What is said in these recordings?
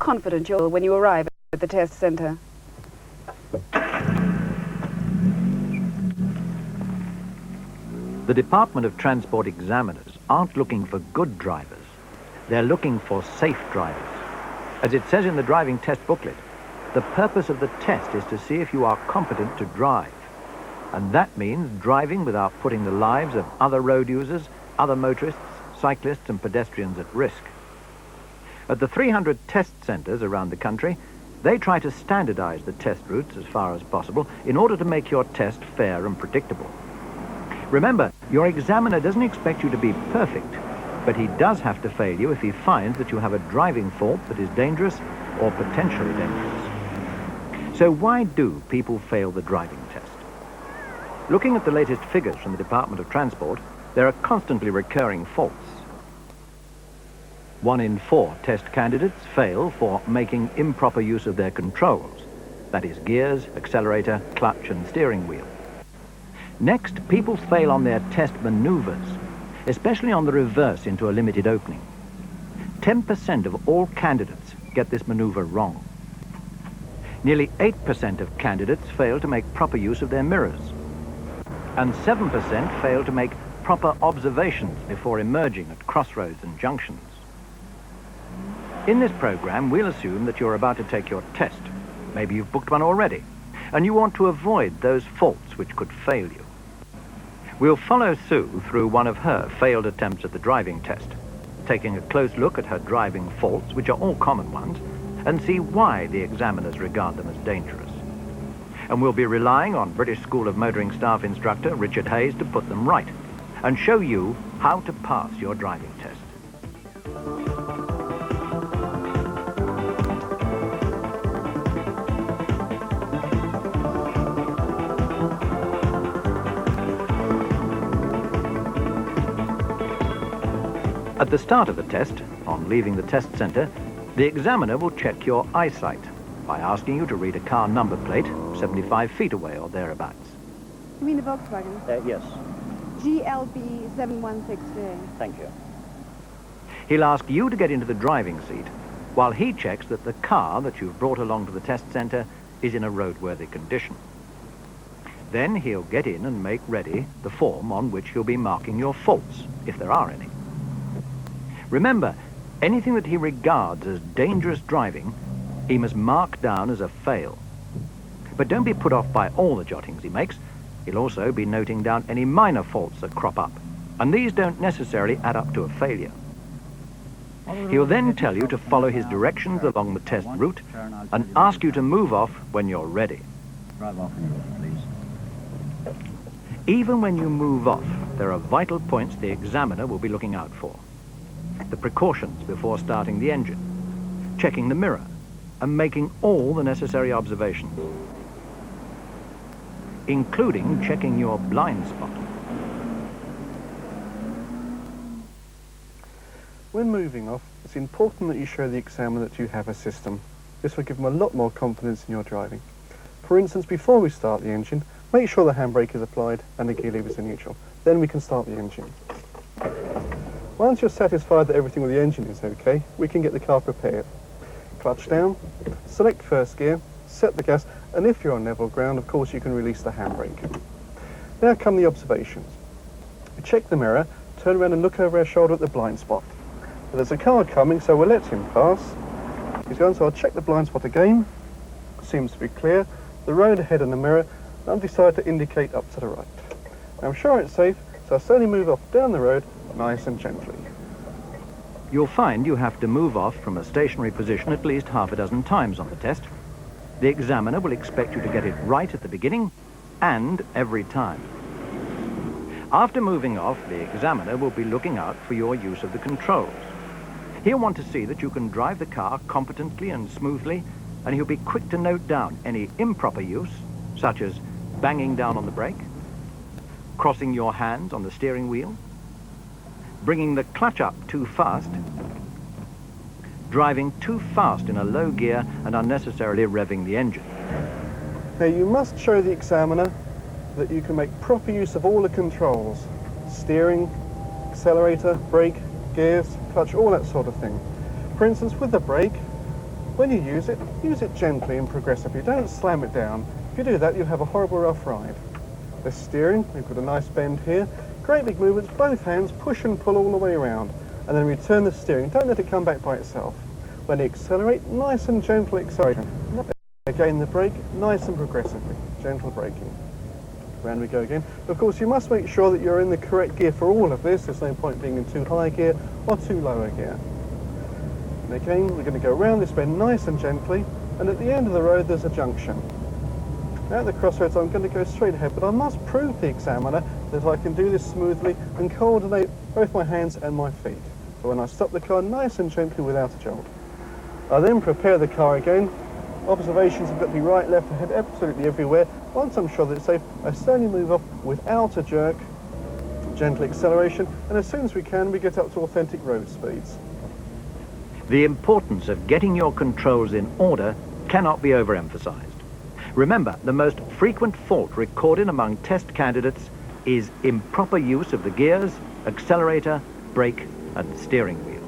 confident you'll when you arrive at the test center. The Department of Transport examiners aren't looking for good drivers. They're looking for safe drivers. As it says in the driving test booklet, the purpose of the test is to see if you are competent to drive. And that means driving without putting the lives of other road users, other motorists, cyclists and pedestrians at risk. At the 300 test centres around the country, they try to standardise the test routes as far as possible in order to make your test fair and predictable. Remember, your examiner doesn't expect you to be perfect, but he does have to fail you if he finds that you have a driving fault that is dangerous or potentially dangerous. So why do people fail the driving test? Looking at the latest figures from the Department of Transport, there are constantly recurring faults. 1 in 4 test candidates fail for making improper use of their controls, that is gears, accelerator, clutch and steering wheel. Next, people fail on their test manoeuvres, especially on the reverse into a limited opening. 10% of all candidates get this manoeuvre wrong. Nearly 8% of candidates fail to make proper use of their mirrors. And 7% fail to make proper observations before emerging at crossroads and junctions. In this program, we'll assume that you're about to take your test. Maybe you've booked one already, and you want to avoid those faults which could fail you. We'll follow Sue through one of her failed attempts at the driving test, taking a close look at her driving faults, which are all common ones, and see why the examiners regard them as dangerous. And we'll be relying on British School of Motoring Staff instructor Richard Hayes to put them right and show you how to pass your driving test. At the start of the test, on leaving the test centre, the examiner will check your eyesight by asking you to read a car number plate 75 feet away or thereabouts. You mean the Volkswagen? Yes. GLB 716J. Thank you. He'll ask you to get into the driving seat while he checks that the car that you've brought along to the test centre is in a roadworthy condition. Then he'll get in and make ready the form on which he'll be marking your faults, if there are any. Remember, anything that he regards as dangerous driving, he must mark down as a fail. But don't be put off by all the jottings he makes. He'll also be noting down any minor faults that crop up, and these don't necessarily add up to a failure. He'll then tell you to follow his directions along the test route and ask you to move off when you're ready. Drive off, please. Even when you move off, there are vital points the examiner will be looking out for. The precautions before starting the engine, checking the mirror, and making all the necessary observations, including checking your blind spot. When moving off, it's important that you show the examiner that you have a system. This will give them a lot more confidence in your driving. For instance, before we start the engine, make sure the handbrake is applied and the gear levers are neutral. Then we can start the engine. Once you're satisfied that everything with the engine is okay, we can get the car prepared. Clutch down, select first gear, set the gas, and if you're on level ground, of course, you can release the handbrake. Now come the observations. We check the mirror, turn around and look over our shoulder at the blind spot. There's a car coming, so we'll let him pass. He's gone, so I'll check the blind spot again. Seems to be clear. The road ahead in the mirror, and I'll decide to indicate up to the right. I'm sure it's safe, so I'll slowly move off down the road, nice and gently. You'll find you have to move off from a stationary position at least half a dozen times on the test. The examiner will expect you to get it right at the beginning and every time. After moving off, the examiner will be looking out for your use of the controls. He'll want to see that you can drive the car competently and smoothly, and he'll be quick to note down any improper use, such as banging down on the brake, crossing your hands on the steering wheel, bringing the clutch up too fast, driving too fast in a low gear and unnecessarily revving the engine. Now you must show the examiner that you can make proper use of all the controls. Steering, accelerator, brake, gears, clutch, all that sort of thing. For instance, with the brake, When you use it gently and progressively. Don't slam it down. If you do that, you'll have a horrible rough ride. The steering, we've got a nice bend here. Great big movements, both hands, push and pull all the way around. And then return the steering. Don't let it come back by itself. When you accelerate, nice and gentle acceleration. Again, the brake, nice and progressively. Gentle braking. Round we go again. Of course, you must make sure that you're in the correct gear for all of this. There's no point being in too high gear or too lower gear. And again, we're going to go around this bend nice and gently. And at the end of the road, there's a junction. Now at the crossroads, I'm going to go straight ahead, but I must prove to the examiner that I can do this smoothly and coordinate both my hands and my feet. So when I stop the car, nice and gently without a jolt. I then prepare the car again. Observations have got to be right, left, ahead, absolutely everywhere. Once I'm sure that it's safe, I slowly move off without a jerk, gentle acceleration, and as soon as we can, we get up to authentic road speeds. The importance of getting your controls in order cannot be overemphasized. Remember, the most frequent fault recorded among test candidates is improper use of the gears, accelerator, brake, and steering wheel.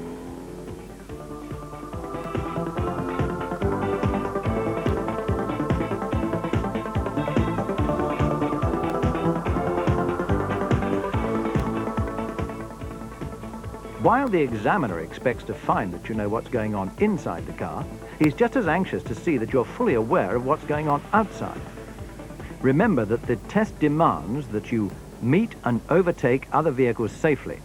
While the examiner expects to find that you know what's going on inside the car, he's just as anxious to see that you're fully aware of what's going on outside. Remember that the test demands that you meet and overtake other vehicles safely,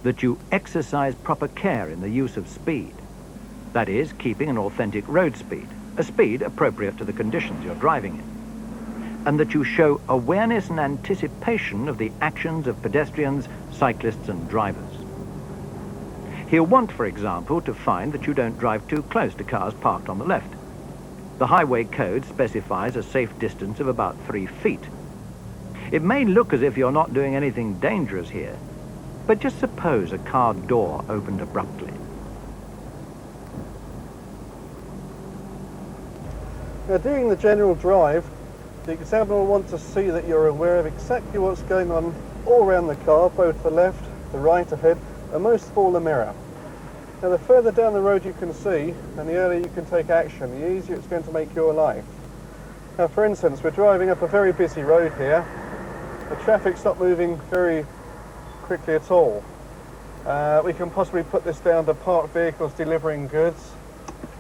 that you exercise proper care in the use of speed, that is, keeping an authentic road speed, a speed appropriate to the conditions you're driving in, and that you show awareness and anticipation of the actions of pedestrians, cyclists, and drivers. He'll want, for example, to find that you don't drive too close to cars parked on the left. The highway code specifies a safe distance of about 3 feet. It may look as if you're not doing anything dangerous here, but just suppose a car door opened abruptly. Now, during the general drive, the examiner will want to see that you're aware of exactly what's going on all around the car, both the left, the right ahead, and most of all the mirror. Now the further down the road you can see, and the earlier you can take action, the easier it's going to make your life. Now for instance, we're driving up a very busy road here. The traffic's not moving very quickly at all. We can possibly put this down to parked vehicles delivering goods,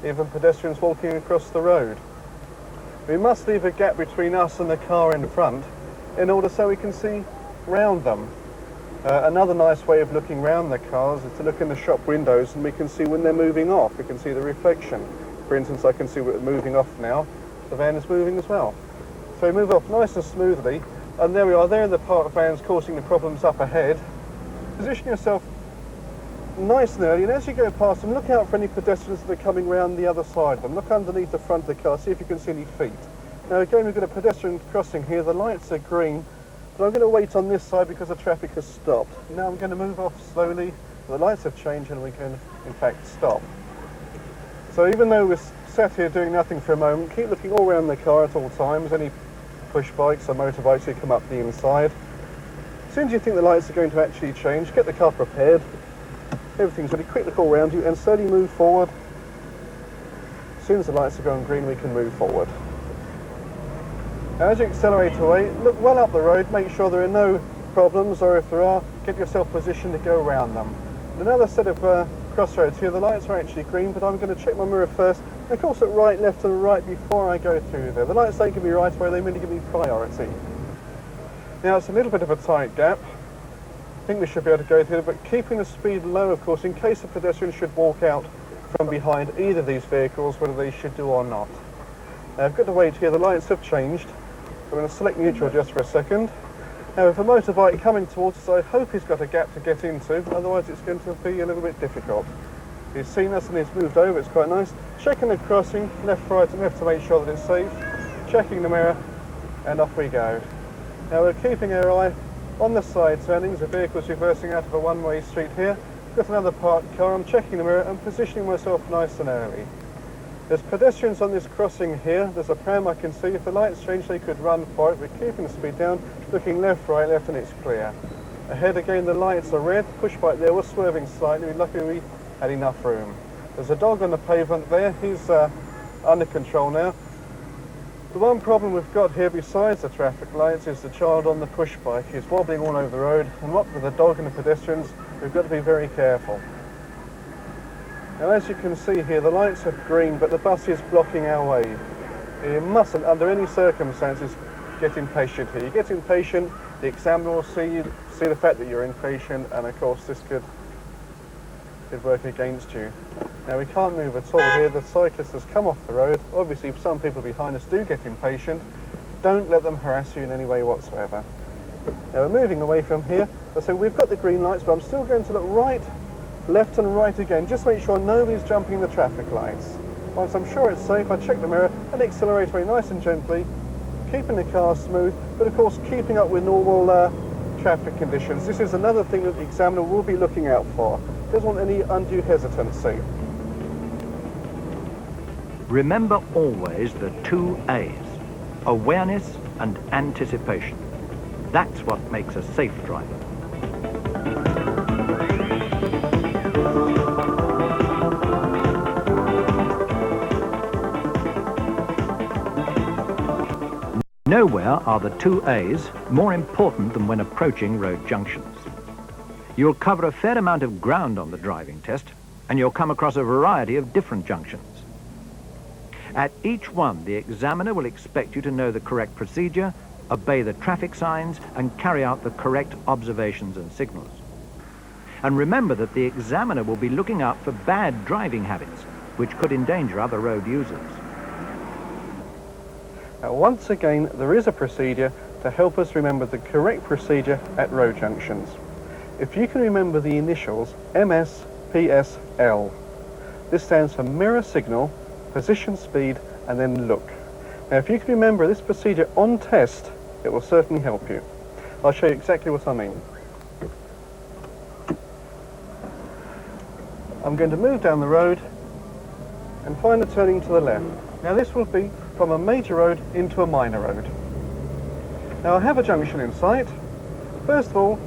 even pedestrians walking across the road. We must leave a gap between us and the car in front in order so we can see round them. Another nice way of looking round the cars is to look in the shop windows and we can see when they're moving off. We can see the reflection. For instance, I can see we're moving off now. The van is moving as well. So we move off nice and smoothly, and there we are, there in the parked vans causing the problems up ahead. Position yourself nice and early, and as you go past them, look out for any pedestrians that are coming round the other side of them. Look underneath the front of the car, see if you can see any feet. Now again, we've got a pedestrian crossing here. The lights are green. But I'm going to wait on this side because the traffic has stopped. Now I'm going to move off slowly. The lights have changed and we can, in fact, stop. So even though we're sat here doing nothing for a moment, keep looking all around the car at all times. Any push bikes or motorbikes who come up the inside. As soon as you think the lights are going to actually change, get the car prepared. Everything's ready. Quick look all around you and slowly move forward. As soon as the lights have gone green, we can move forward. As you accelerate away, look well up the road, make sure there are no problems, or if there are, get yourself positioned to go around them. And another set of crossroads here, the lights are actually green, but I'm going to check my mirror first. And of course, look right, left and right before I go through there. The lights don't give me right away, they merely give me priority. Now it's a little bit of a tight gap. I think we should be able to go through it, but keeping the speed low, of course, in case a pedestrian should walk out from behind either of these vehicles, whether they should do or not. Now I've got to wait here, the lights have changed. I'm going to select neutral just for a second. Now with a motorbike coming towards us, I hope he's got a gap to get into, otherwise it's going to be a little bit difficult. He's seen us and he's moved over, it's quite nice. Checking the crossing, left, right and left to make sure that it's safe. Checking the mirror, and off we go. Now we're keeping our eye on the side turnings, the vehicle's reversing out of a one-way street here. Got another parked car, I'm checking the mirror and positioning myself nice and early. There's pedestrians on this crossing here. There's a pram I can see. If the lights change, they could run for it. We're keeping the speed down, looking left, right, left, and it's clear. Ahead again, the lights are red. Push bike there, we're swerving slightly. Luckily, we had enough room. There's a dog on the pavement there. He's under control now. The one problem we've got here besides the traffic lights is the child on the push bike. He's wobbling all over the road, and what with the dog and the pedestrians, we've got to be very careful. Now as you can see here, the lights are green, but the bus is blocking our way. You mustn't, under any circumstances, get impatient here. You get impatient, the examiner will see the fact that you're impatient, and of course this could work against you. Now we can't move at all here. The cyclist has come off the road. Obviously some people behind us do get impatient. Don't let them harass you in any way whatsoever. Now we're moving away from here. So we've got the green lights, but I'm still going to look right, left and right again. Just make sure nobody's jumping the traffic lights. Once I'm sure it's safe, I check the mirror and accelerate away nice and gently, keeping the car smooth, but of course keeping up with normal traffic conditions. This is another thing that the examiner will be looking out for. Doesn't want any undue hesitancy. Remember always the 2 A's, awareness and anticipation. That's what makes a safe driver. Nowhere are the 2 A's more important than when approaching road junctions. You'll cover a fair amount of ground on the driving test, and you'll come across a variety of different junctions. At each one, the examiner will expect you to know the correct procedure, obey the traffic signs, and carry out the correct observations and signals. And remember that the examiner will be looking out for bad driving habits, which could endanger other road users. Now once again, there is a procedure to help us remember the correct procedure at road junctions. If you can remember the initials MS, PS, L. This stands for mirror signal, position speed, and then look. Now if you can remember this procedure on test, it will certainly help you. I'll show you exactly what I mean. I'm going to move down the road and find a turning to the left. Now this will be from a major road into a minor road. Now I have a junction in sight. First of all,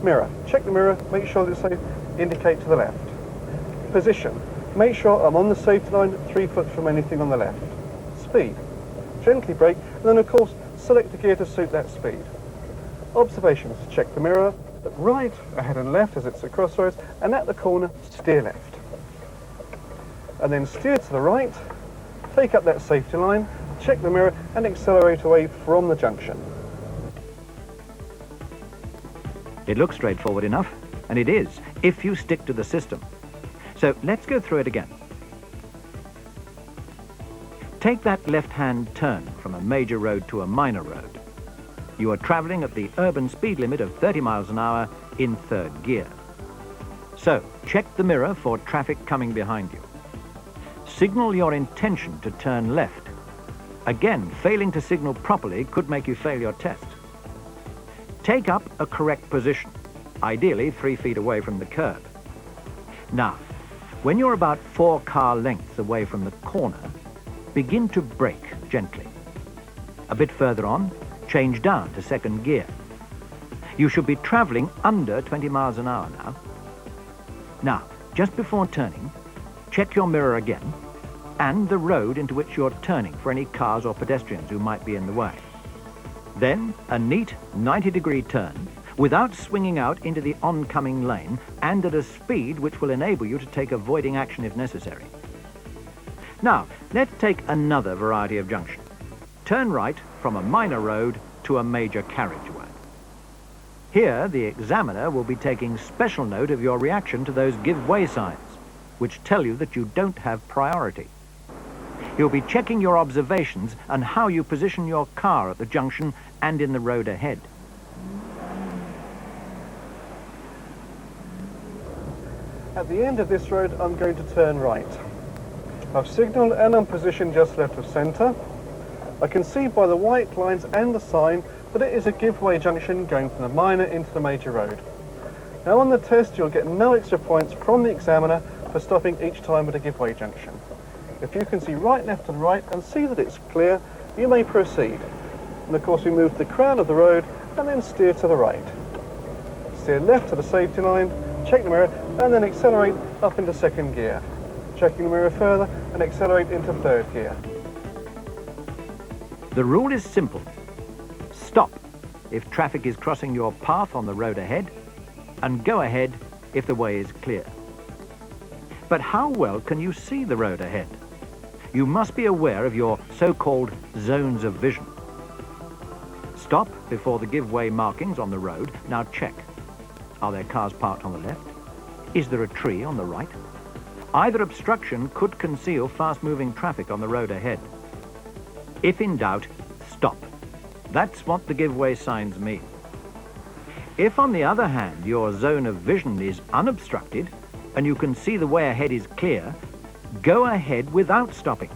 mirror. Check the mirror, make sure that it's indicate to the left. Position. Make sure I'm on the safety line 3 foot from anything on the left. Speed. Gently brake, and then of course select the gear to suit that speed. Observations. Check the mirror, look right, ahead and left as it's a crossroads, and at the corner, steer left. And then steer to the right, take up that safety line, check the mirror, and accelerate away from the junction. It looks straightforward enough, and it is, if you stick to the system. So let's go through it again. Take that left-hand turn from a major road to a minor road. You are traveling at the urban speed limit of 30 miles an hour in 3rd gear. So, check the mirror for traffic coming behind you. Signal your intention to turn left. Again, failing to signal properly could make you fail your test. Take up a correct position, ideally 3 feet away from the curb. Now, when you're about 4 car lengths away from the corner, begin to brake gently. A bit further on, change down to 2nd gear. You should be traveling under 20 miles an hour now. Now, just before turning, check your mirror again and the road into which you're turning for any cars or pedestrians who might be in the way. Then a neat 90-degree turn without swinging out into the oncoming lane and at a speed which will enable you to take avoiding action if necessary. Now, let's take another variety of junction. Turn right from a minor road to a major carriageway. Here, the examiner will be taking special note of your reaction to those give way signs, which tell you that you don't have priority. He'll be checking your observations and how you position your car at the junction and in the road ahead. At the end of this road, I'm going to turn right. I've signalled and I'm positioned just left of centre. I can see by the white lines and the sign that it is a give-way junction going from the minor into the major road. Now on the test, you'll get no extra points from the examiner for stopping each time at a give-way junction. If you can see right, left and right and see that it's clear, you may proceed. And of course we move to the crown of the road and then steer to the right. Steer left to the safety line, check the mirror and then accelerate up into 2nd gear. Checking the mirror further and accelerate into third gear. The rule is simple. Stop if traffic is crossing your path on the road ahead, and go ahead if the way is clear. But how well can you see the road ahead? You must be aware of your so-called zones of vision. Stop before the give-way markings on the road. Now check. Are there cars parked on the left? Is there a tree on the right? Either obstruction could conceal fast-moving traffic on the road ahead. If in doubt, stop. That's what the give-way signs mean. If, on the other hand, your zone of vision is unobstructed and you can see the way ahead is clear, go ahead without stopping.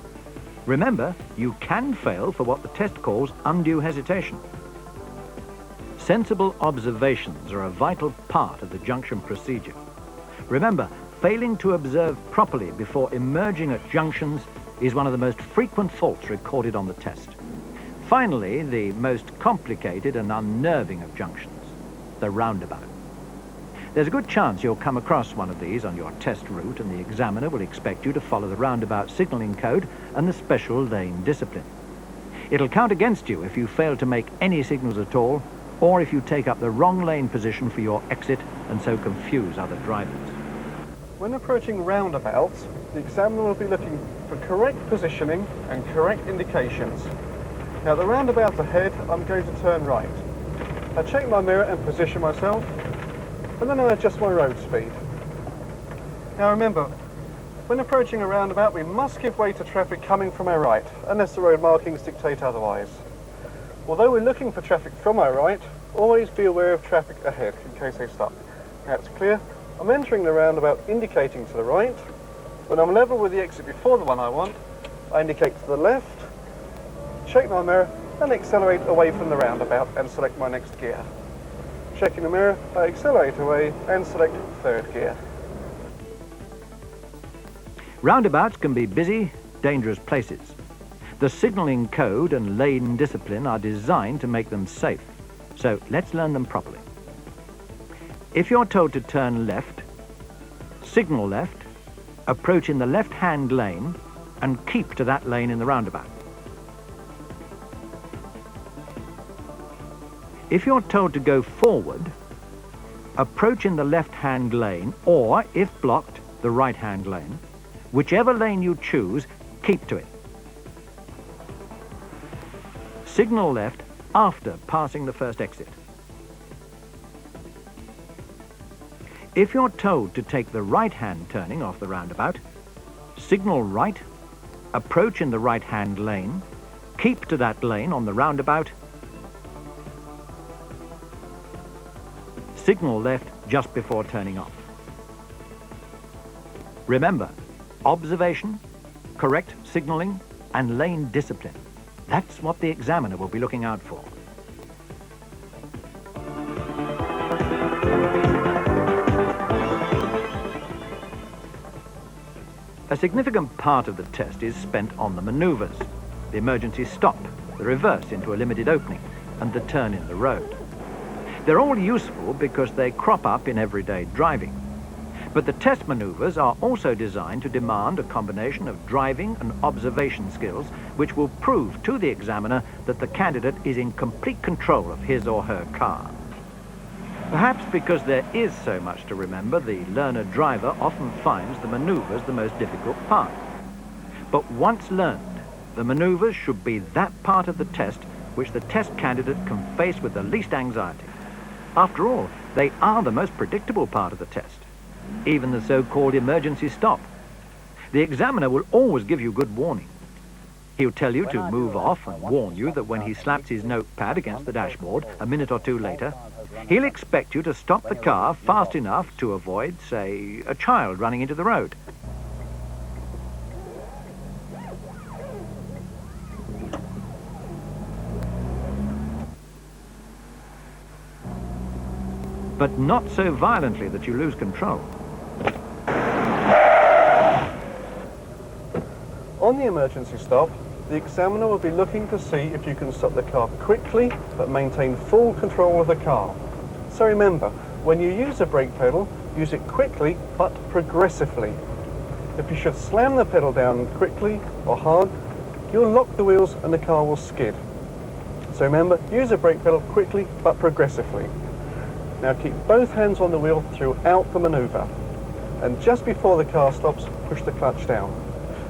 Remember, you can fail for what the test calls undue hesitation. Sensible observations are a vital part of the junction procedure. Remember, failing to observe properly before emerging at junctions is one of the most frequent faults recorded on the test. Finally, the most complicated and unnerving of junctions, the roundabout. There's a good chance you'll come across one of these on your test route, and the examiner will expect you to follow the roundabout signalling code and the special lane discipline. It'll count against you if you fail to make any signals at all, or if you take up the wrong lane position for your exit and so confuse other drivers. When approaching roundabouts, the examiner will be looking for correct positioning and correct indications. Now, the roundabout ahead, I'm going to turn right. I check my mirror and position myself, and then I adjust my road speed. Now remember, when approaching a roundabout, we must give way to traffic coming from our right, unless the road markings dictate otherwise. Although we're looking for traffic from our right, always be aware of traffic ahead in case they stop. Now it's clear, I'm entering the roundabout indicating to the right. When I'm level with the exit before the one I want, I indicate to the left, check my mirror and accelerate away from the roundabout and select my next gear. Checking the mirror, I accelerate away and select third gear. Roundabouts can be busy, dangerous places. The signalling code and lane discipline are designed to make them safe, so let's learn them properly. If you're told to turn left, signal left, approach in the left-hand lane, and keep to that lane in the roundabout. If you're told to go forward, approach in the left-hand lane, or, if blocked, the right-hand lane. Whichever lane you choose, keep to it. Signal left after passing the first exit. If you're told to take the right-hand turning off the roundabout, signal right, approach in the right-hand lane, keep to that lane on the roundabout, signal left just before turning off. Remember, observation, correct signalling, and lane discipline. That's what the examiner will be looking out for. A significant part of the test is spent on the maneuvers, the emergency stop, the reverse into a limited opening, and the turn in the road. They're all useful because they crop up in everyday driving. But the test maneuvers are also designed to demand a combination of driving and observation skills which will prove to the examiner that the candidate is in complete control of his or her car. Perhaps because there is so much to remember, the learner driver often finds the maneuvers the most difficult part. But once learned, the maneuvers should be that part of the test which the test candidate can face with the least anxiety. After all, they are the most predictable part of the test. Even the so-called emergency stop. The examiner will always give you good warning. He'll tell you to move off and warn you that when he slaps his notepad against the dashboard a minute or two later, he'll expect you to stop the car fast enough to avoid, say, a child running into the road. But not so violently that you lose control. On the emergency stop, the examiner will be looking to see if you can stop the car quickly but maintain full control of the car. So remember, when you use the brake pedal, use it quickly but progressively. If you should slam the pedal down quickly or hard, you'll lock the wheels and the car will skid. So remember, use the brake pedal quickly but progressively. Now keep both hands on the wheel throughout the manoeuvre. And just before the car stops, push the clutch down.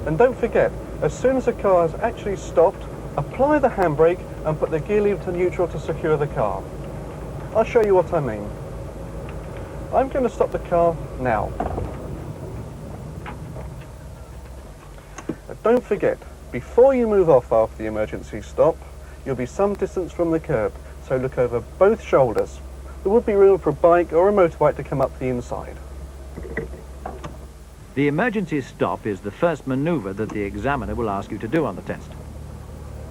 And don't forget, as soon as the car has actually stopped, apply the handbrake and put the gear lever to neutral to secure the car. I'll show you what I mean. I'm going to stop the car now. But don't forget, before you move off after the emergency stop, you'll be some distance from the curb, so look over both shoulders. There would be room for a bike or a motorbike to come up the inside. The emergency stop is the first manoeuvre that the examiner will ask you to do on the test.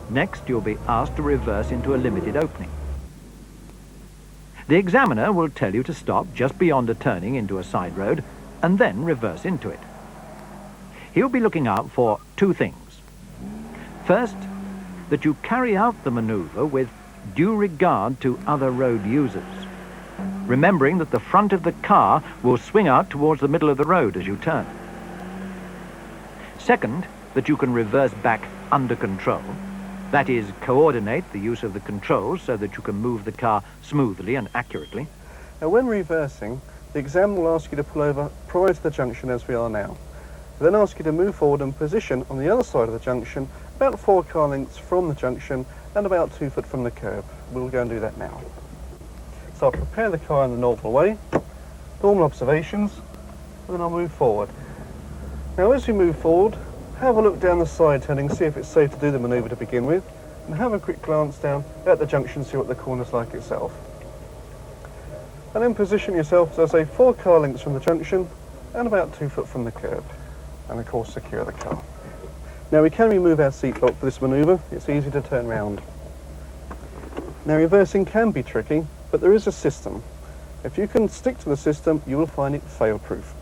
Next, you'll be asked to reverse into a limited opening. The examiner will tell you to stop just beyond a turning into a side road and then reverse into it. He'll be looking out for two things. First, that you carry out the manoeuvre with due regard to other road users, remembering that the front of the car will swing out towards the middle of the road as you turn. Second, that you can reverse back under control. That is, coordinate the use of the controls so that you can move the car smoothly and accurately. Now when reversing, the examiner will ask you to pull over prior to the junction as we are now. They'll then ask you to move forward and position on the other side of the junction, about 4 car lengths from the junction and about 2 foot from the curb. We'll go and do that now. So I'll prepare the car in the normal way, normal observations, and then I'll move forward. Now as we move forward, have a look down the side turning, see if it's safe to do the manoeuvre to begin with, and have a quick glance down at the junction, see what the corner's like itself. And then position yourself, as I say, 4 car lengths from the junction and about 2 foot from the curb. And of course secure the car. Now we can remove our seatbelt for this manoeuvre, it's easy to turn round. Now reversing can be tricky, but there is a system. If you can stick to the system, you will find it fail-proof.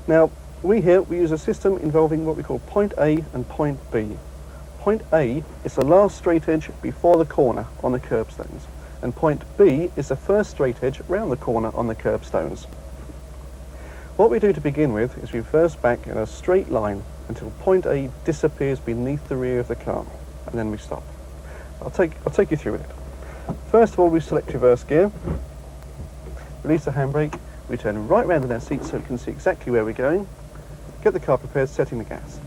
Now, we use a system involving what we call point A and point B. Point A is the last straight edge before the corner on the curbstones, and point B is the first straight edge round the corner on the curbstones. What we do to begin with is reverse back in a straight line until point A disappears beneath the rear of the car, and then we stop. I'll take you through it. First of all, we select reverse gear, release the handbrake, we turn right round in our seat so we can see exactly where we're going, get the car prepared, setting the gas.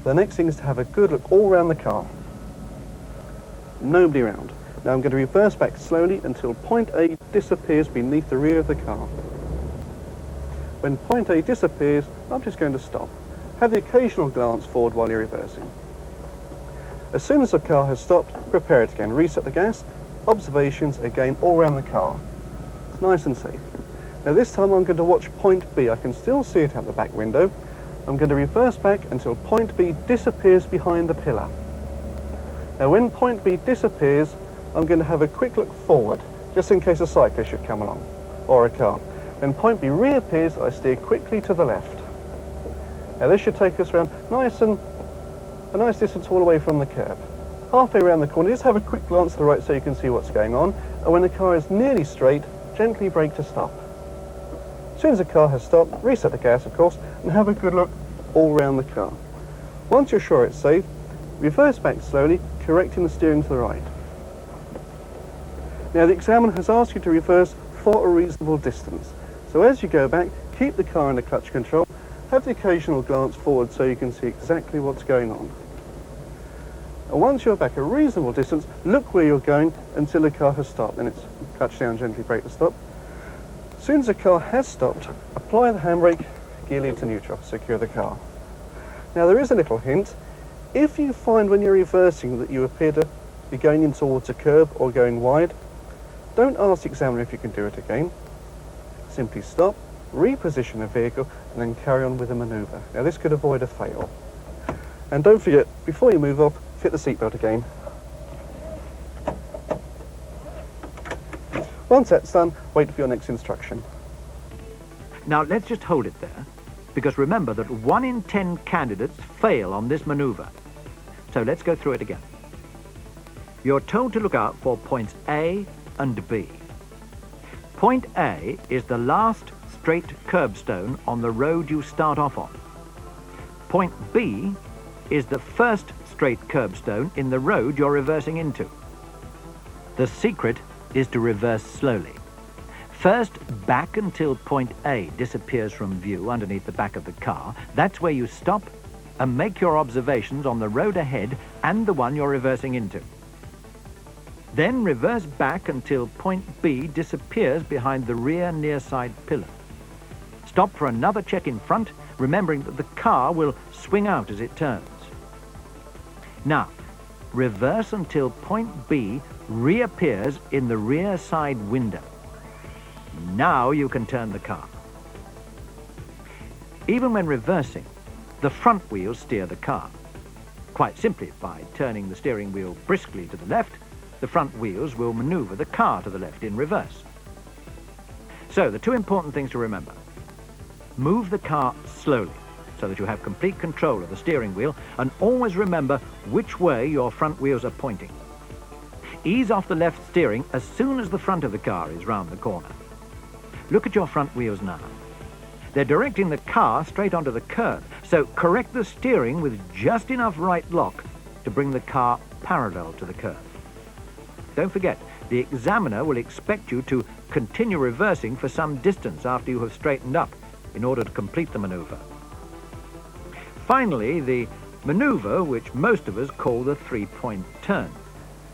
The next thing is to have a good look all round the car. Nobody around. Now I'm going to reverse back slowly until point A disappears beneath the rear of the car. When point A disappears, I'm just going to stop. Have the occasional glance forward while you're reversing. As soon as the car has stopped, prepare it again. Reset the gas, observations again all around the car. It's nice and safe. Now this time I'm going to watch point B. I can still see it out the back window. I'm going to reverse back until point B disappears behind the pillar. Now when point B disappears, I'm going to have a quick look forward, just in case a cyclist should come along, or a car. When point B reappears, I steer quickly to the left. Now this should take us around a nice distance all the way from the curb. Halfway around the corner, just have a quick glance to the right so you can see what's going on, and when the car is nearly straight, gently brake to stop. As soon as the car has stopped, reset the gas of course, and have a good look all round the car. Once you're sure it's safe, reverse back slowly, correcting the steering to the right. Now the examiner has asked you to reverse for a reasonable distance. So as you go back, keep the car under clutch control, have the occasional glance forward so you can see exactly what's going on. And once you're back a reasonable distance, look where you're going until the car has stopped. Then it's clutch down, gently brake to stop. As soon as the car has stopped, apply the handbrake, gear lever to neutral, secure the car. Now there is a little hint. If you find when you're reversing that you appear to be going in towards a curb or going wide, don't ask the examiner if you can do it again. Simply stop, reposition the vehicle, and then carry on with the manoeuvre. Now this could avoid a fail. And don't forget, before you move off, fit the seatbelt again. Once that's done, wait for your next instruction. Now let's just hold it there, because remember that 1 in 10 candidates fail on this manoeuvre. So let's go through it again. You're told to look out for points A and B. Point A is the last straight curbstone on the road you start off on. Point B is the first straight curbstone in the road you're reversing into. The secret is to reverse slowly. First, back until point A disappears from view underneath the back of the car. That's where you stop and make your observations on the road ahead and the one you're reversing into. Then reverse back until point B disappears behind the rear near side pillar. Stop for another check in front, remembering that the car will swing out as it turns. Now, reverse until point B reappears in the rear side window. Now you can turn the car. Even when reversing, the front wheels steer the car. Quite simply, by turning the steering wheel briskly to the left, the front wheels will maneuver the car to the left in reverse. So, the two important things to remember. Move the car slowly, so that you have complete control of the steering wheel, and always remember which way your front wheels are pointing. Ease off the left steering as soon as the front of the car is round the corner. Look at your front wheels now. They're directing the car straight onto the curb, so correct the steering with just enough right lock to bring the car parallel to the curb. Don't forget, the examiner will expect you to continue reversing for some distance after you have straightened up in order to complete the maneuver. Finally, the maneuver which most of us call the three-point turn.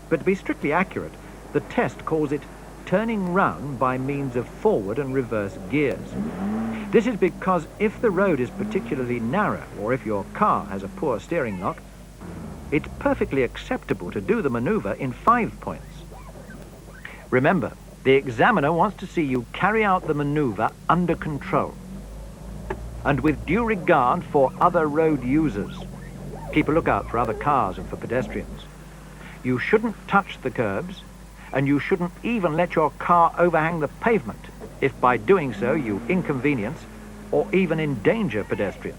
But to be strictly accurate, the test calls it turning round by means of forward and reverse gears. This is because if the road is particularly narrow, or if your car has a poor steering lock, it's perfectly acceptable to do the maneuver in 5 points. Remember, the examiner wants to see you carry out the maneuver under control and with due regard for other road users. Keep a lookout for other cars and for pedestrians. You shouldn't touch the curbs, and you shouldn't even let your car overhang the pavement if by doing so you inconvenience or even endanger pedestrians.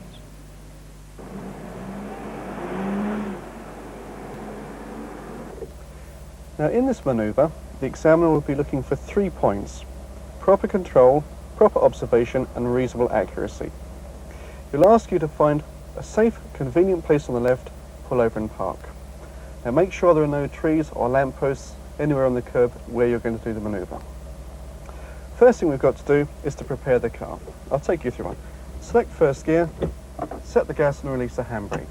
Now in this manoeuvre, the examiner will be looking for 3 points: proper control, proper observation and reasonable accuracy. He'll ask you to find a safe, convenient place on the left, pull over and park. Now make sure there are no trees or lampposts anywhere on the curb where you're going to do the manoeuvre. First thing we've got to do is to prepare the car. I'll take you through one. Select first gear, set the gas and release the handbrake.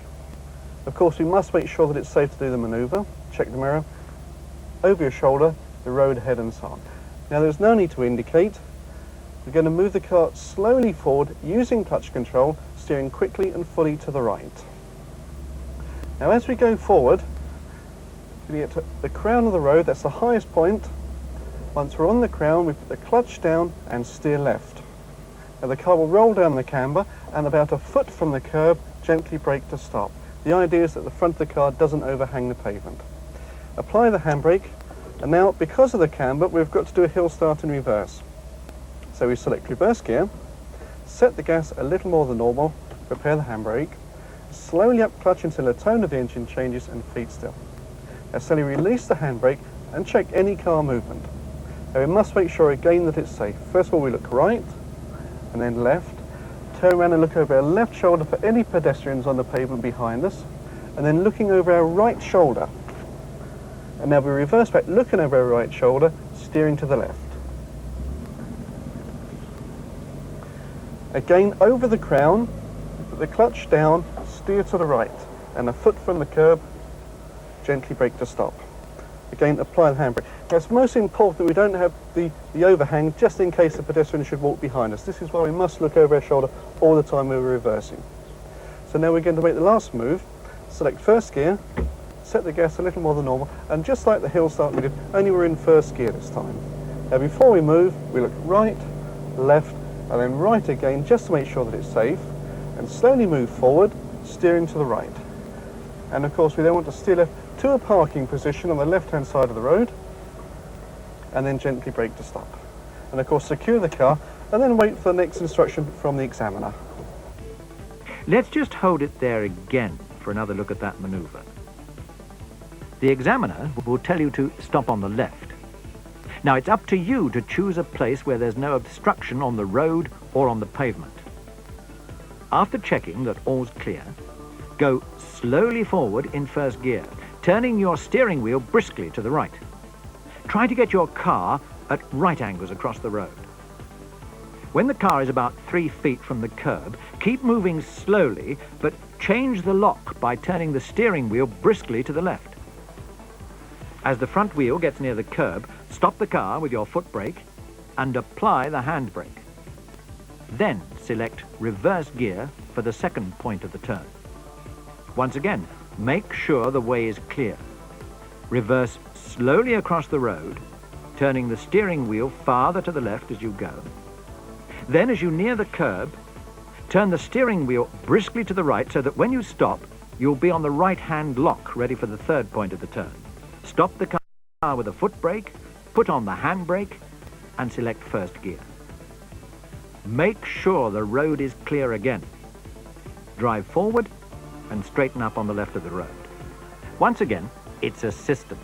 Of course we must make sure that it's safe to do the manoeuvre. Check the mirror, over your shoulder, the road ahead and so on. Now there's no need to indicate. We're going to move the car slowly forward using clutch control, steering quickly and fully to the right. Now as we go forward, we get to the crown of the road, that's the highest point. Once we're on the crown, we put the clutch down and steer left. Now the car will roll down the camber and about a foot from the curb, gently brake to stop. The idea is that the front of the car doesn't overhang the pavement. Apply the handbrake, and now because of the camber, we've got to do a hill start in reverse. So we select reverse gear, set the gas a little more than normal, prepare the handbrake, slowly up clutch until the tone of the engine changes and feet still. Now slowly release the handbrake and check any car movement. Now we must make sure again that it's safe. First of all we look right and then left, turn around and look over our left shoulder for any pedestrians on the pavement behind us, and then looking over our right shoulder. And now we reverse back, looking over our right shoulder, steering to the left. Again over the crown, put the clutch down, steer to the right, and a foot from the curb, gently brake to stop. Again, apply the handbrake. Now it's most important that we don't have the overhang just in case the pedestrian should walk behind us. This is why we must look over our shoulder all the time when we're reversing. So now we're going to make the last move. Select first gear, set the gas a little more than normal, and just like the hill start we did, only we're in first gear this time. Now before we move, we look right, left, and then right again just to make sure that it's safe, and slowly move forward, steering to the right. And of course we then want to steer left to a parking position on the left-hand side of the road, and then gently brake to stop. And of course secure the car, and then wait for the next instruction from the examiner. Let's just hold it there again for another look at that maneuver. The examiner will tell you to stop on the left. Now it's up to you to choose a place where there's no obstruction on the road or on the pavement. After checking that all's clear, go slowly forward in first gear, turning your steering wheel briskly to the right. Try to get your car at right angles across the road. When the car is about 3 feet from the curb, keep moving slowly, but change the lock by turning the steering wheel briskly to the left. As the front wheel gets near the curb, stop the car with your foot brake and apply the handbrake. Then select reverse gear for the second point of the turn. Once again, make sure the way is clear. Reverse slowly across the road, turning the steering wheel farther to the left as you go. Then, as you near the curb, turn the steering wheel briskly to the right so that when you stop, you'll be on the right-hand lock ready for the third point of the turn. Stop the car with a foot brake, put on the handbrake, and select first gear. Make sure the road is clear again. Drive forward and straighten up on the left of the road. Once again, it's a system.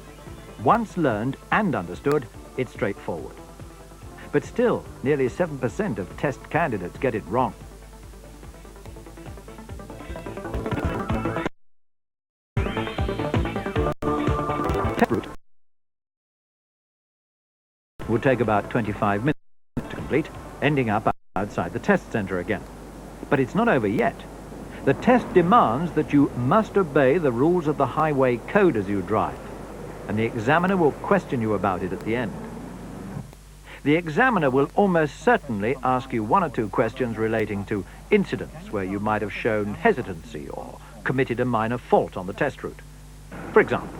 Once learned and understood, it's straightforward. But still, nearly 7% of test candidates get it wrong. Test route would take about 25 minutes to complete, ending up outside the test center again. But it's not over yet. The test demands that you must obey the rules of the highway code as you drive, and the examiner will question you about it at the end. The examiner will almost certainly ask you 1 or 2 questions relating to incidents where you might have shown hesitancy or committed a minor fault on the test route. For example,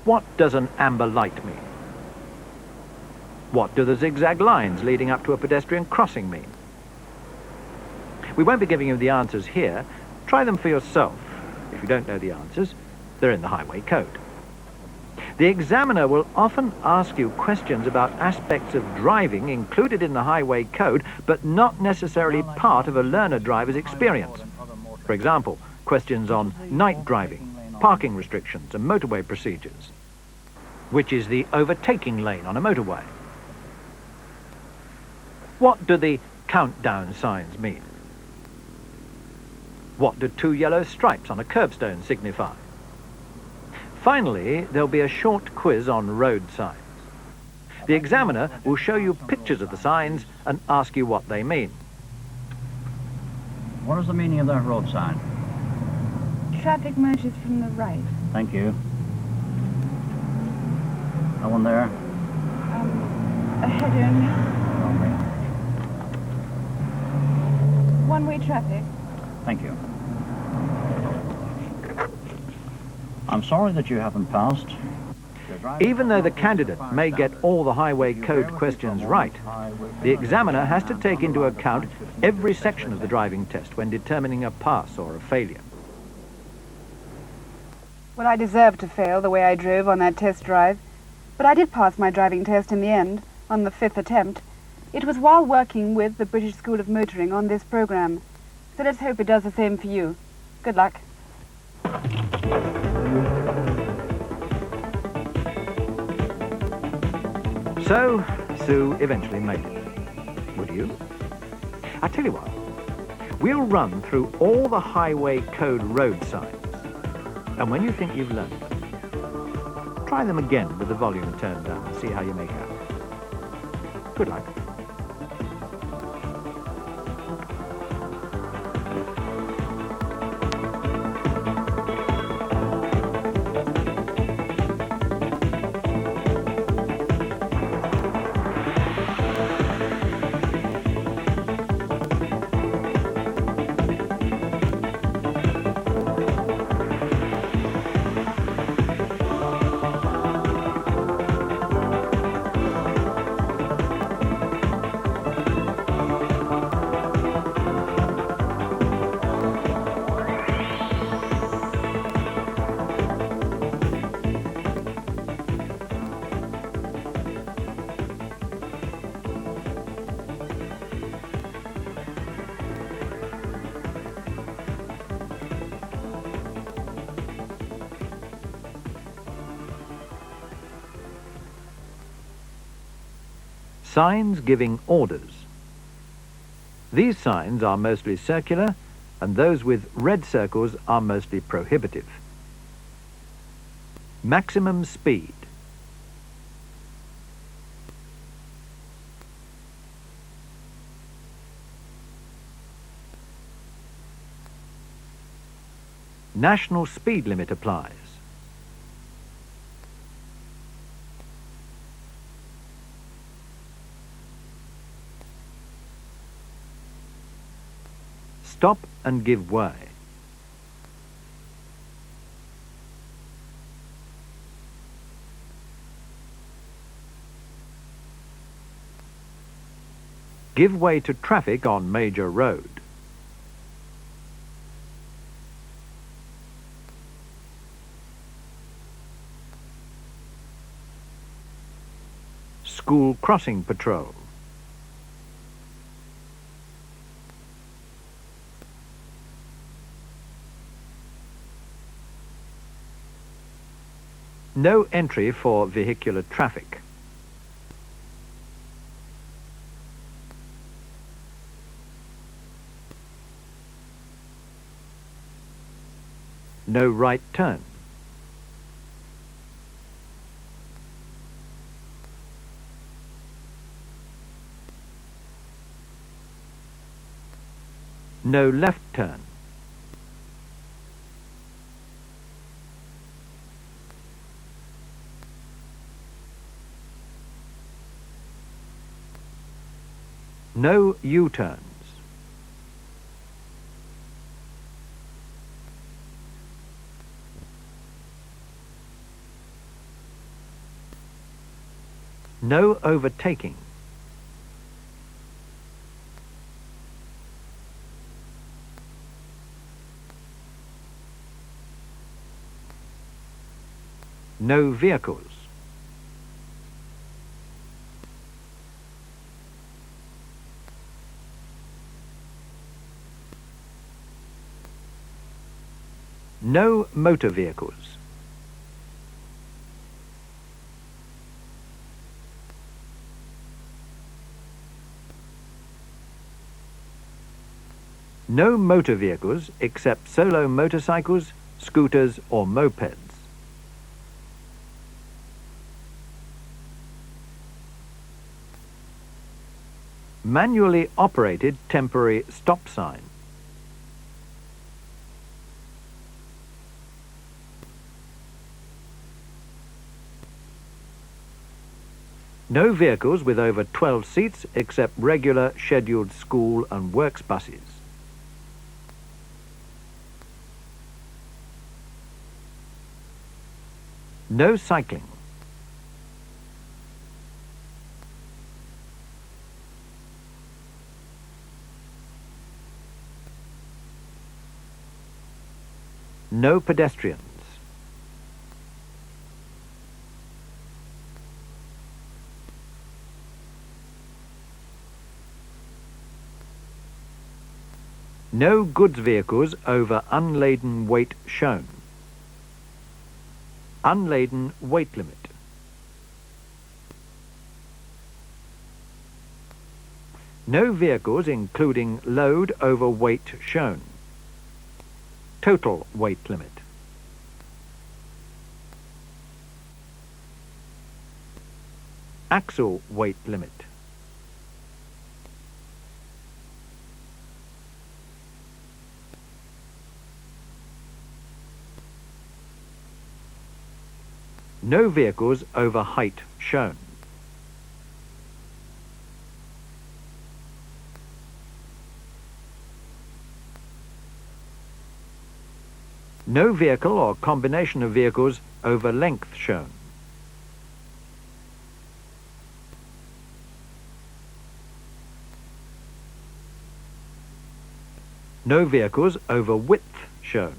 what does an amber light mean? What do the zigzag lines leading up to a pedestrian crossing mean? We won't be giving you the answers here. Try them for yourself. If you don't know the answers, they're in the highway code. The examiner will often ask you questions about aspects of driving included in the highway code, but not necessarily part of a learner driver's experience. For example, questions on night driving, parking restrictions, and motorway procedures. Which is the overtaking lane on a motorway? What do the countdown signs mean? What do 2 yellow stripes on a curbstone signify? Finally, there'll be a short quiz on road signs. The examiner will show you pictures of the signs and ask you what they mean. What is the meaning of that road sign? Traffic merges from the right. Thank you. That one there? Ahead only. Only. One-way traffic. Thank you. I'm sorry that you haven't passed. Even though the candidate may get all the highway code questions right, the examiner has to take into account every section of the driving test when determining a pass or a failure. Well, I deserved to fail the way I drove on that test drive, but I did pass my driving test in the end, on the 5th attempt. It was while working with the British School of Motoring on this program. So let's hope it does the same for you. Good luck. So, Sue eventually made it. Would you? I tell you what, we'll run through all the highway code road signs, and when you think you've learned them, try them again with the volume turned down and see how you make out. Good luck. Signs giving orders. These signs are mostly circular, and those with red circles are mostly prohibitive. Maximum speed. National speed limit applies. Stop and give way. Give way to traffic on major road. School crossing patrol. No entry for vehicular traffic. No right turn. No left turn. No U-turns. No overtaking. No vehicles. No motor vehicles. No motor vehicles except solo motorcycles, scooters or mopeds. Manually operated temporary stop sign. No vehicles with over 12 seats except regular scheduled school and works buses. No cycling. No pedestrians. No goods vehicles over unladen weight shown. Unladen weight limit. No vehicles including load over weight shown. Total weight limit. Axle weight limit. No vehicles over height shown. No vehicle or combination of vehicles over length shown. No vehicles over width shown.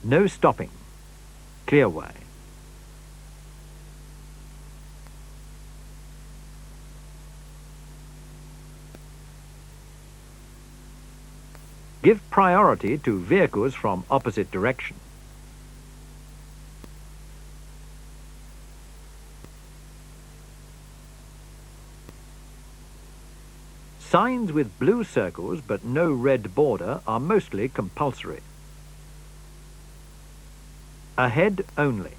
No stopping. Clear way. Give priority to vehicles from opposite direction. Signs with blue circles but no red border are mostly compulsory. Ahead only.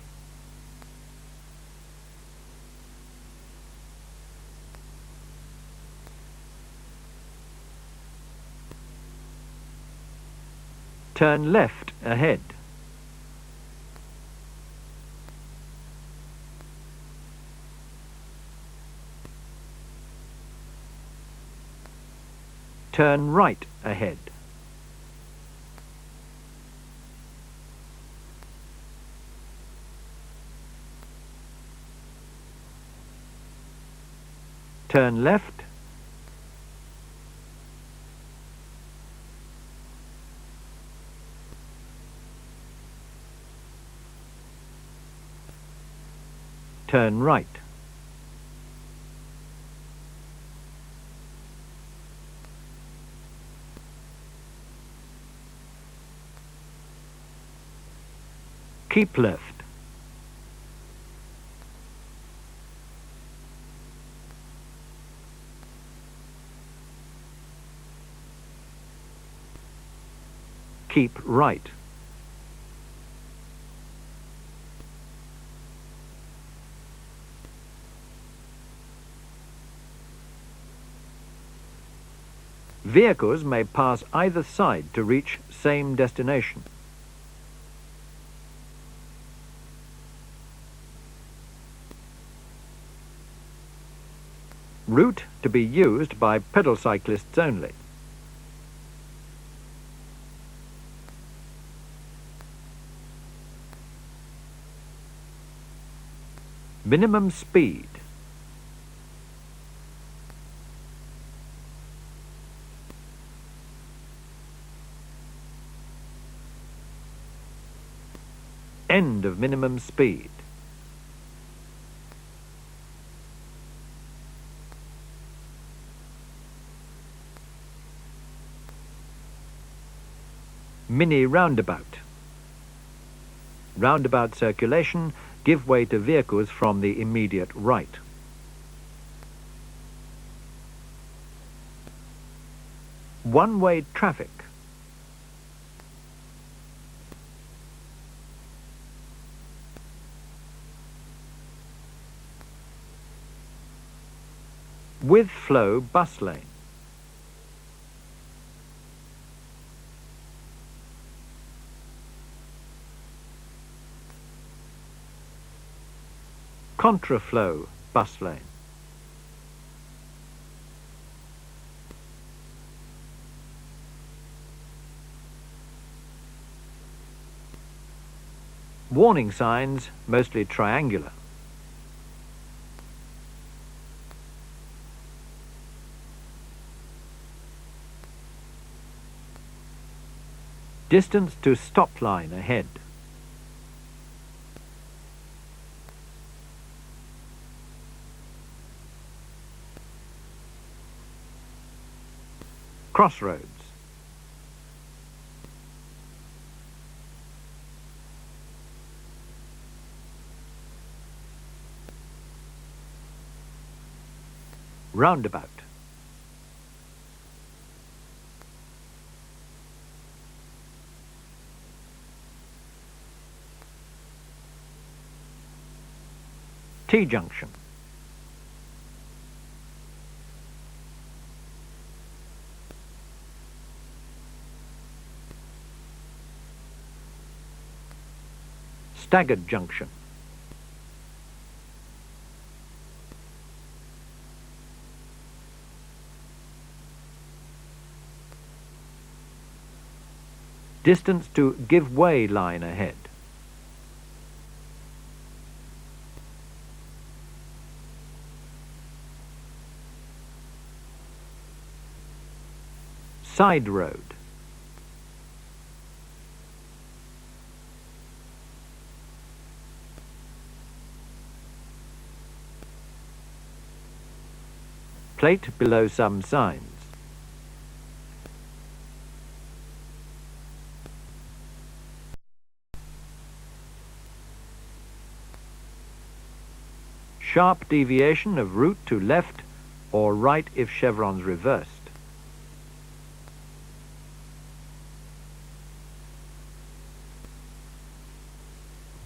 Turn left ahead. Turn right ahead. Turn left. Turn right. Keep left. Keep right. Vehicles may pass either side to reach same destination. Route to be used by pedal cyclists only. Minimum speed. End of minimum speed. Mini roundabout. Roundabout circulation, give way to vehicles from the immediate right. One-way traffic. With flow bus lane. Contraflow bus lane. Warning signs, mostly triangular. Distance to stop line ahead. Crossroads. Roundabout. T-junction. Staggered junction. Distance to give way line ahead. Side road. Plate below some signs. Sharp deviation of route to left or right if chevrons reversed.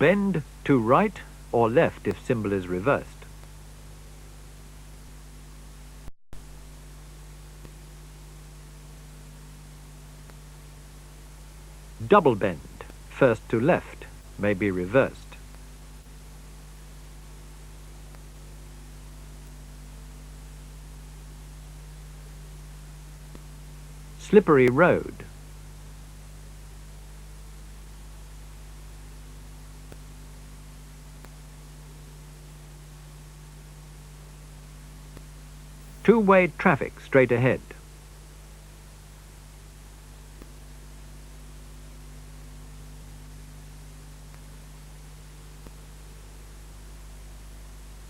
Bend to right or left if symbol is reversed. Double bend, first to left, may be reversed. Slippery road. Two-way traffic straight ahead.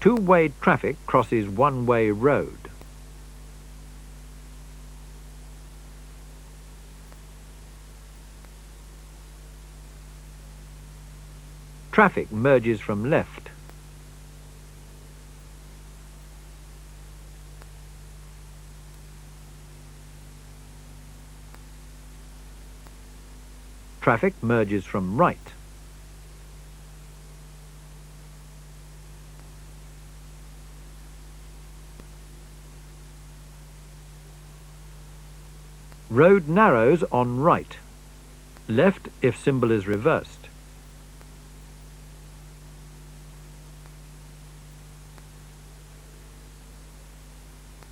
Two-way traffic crosses one-way road. Traffic merges from left. Traffic merges from right. Road narrows on right. Left if symbol is reversed.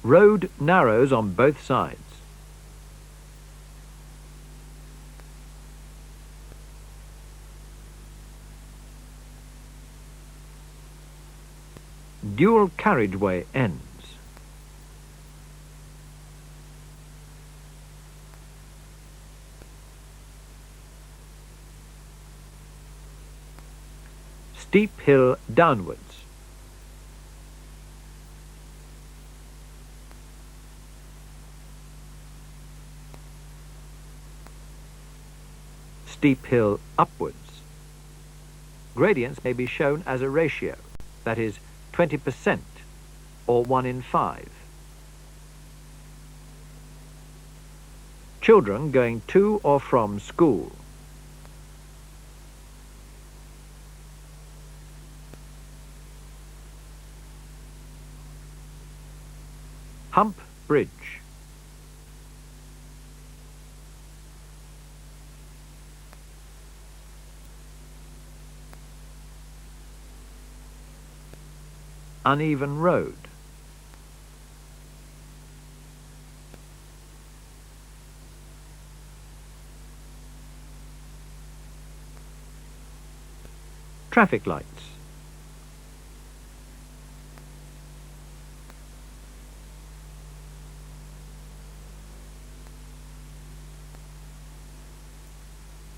Road narrows on both sides. Dual carriageway ends. Steep hill downwards. Steep hill upwards. Gradients may be shown as a ratio, that is 20% or 1 in 5. Children going to or from school. Hump bridge. Uneven road. Traffic lights.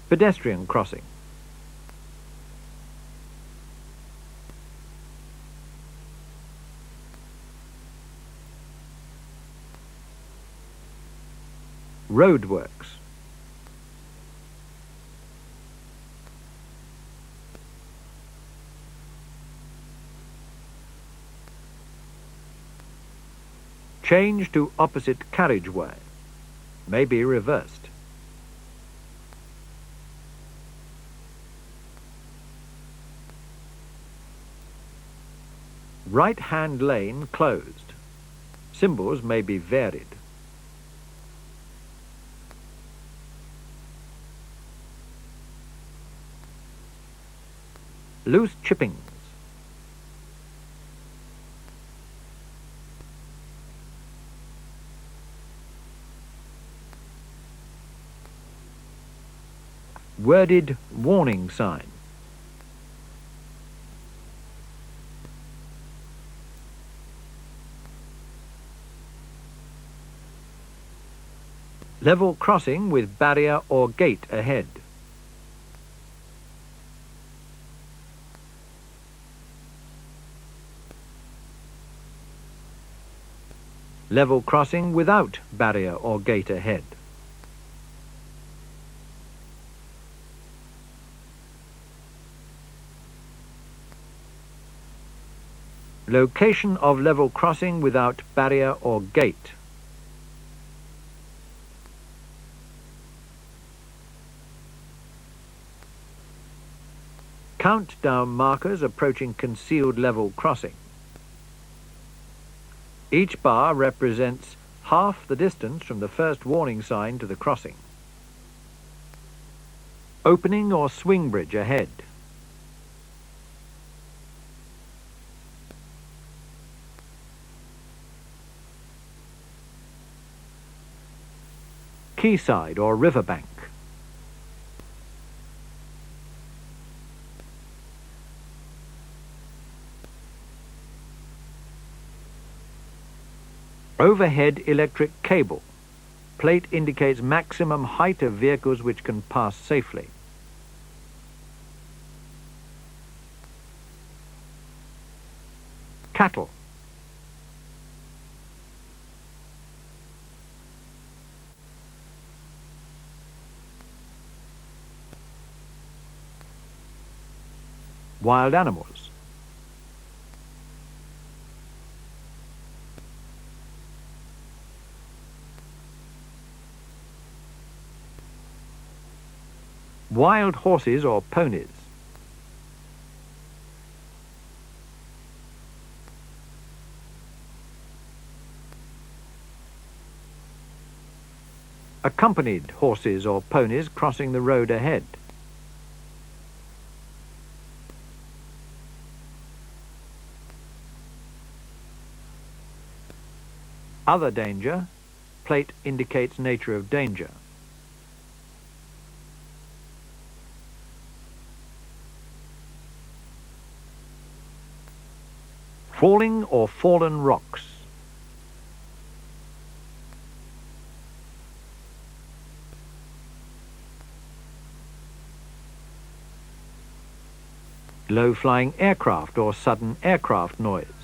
Pedestrian crossing. Roadworks. Change to opposite carriageway. May be reversed. Right-hand lane closed. Symbols may be varied. Loose chippings. Worded warning sign. Level crossing with barrier or gate ahead. Level crossing without barrier or gate ahead. Location of level crossing without barrier or gate. Countdown markers approaching concealed level crossing. Each bar represents half the distance from the first warning sign to the crossing. Opening or swing bridge ahead. Quayside or riverbank. Overhead electric cable. Plate indicates maximum height of vehicles which can pass safely. Cattle. Wild animals. Wild horses or ponies. Accompanied horses or ponies crossing the road ahead. Other danger. Plate indicates nature of danger. Falling or fallen rocks. Low-flying aircraft or sudden aircraft noise.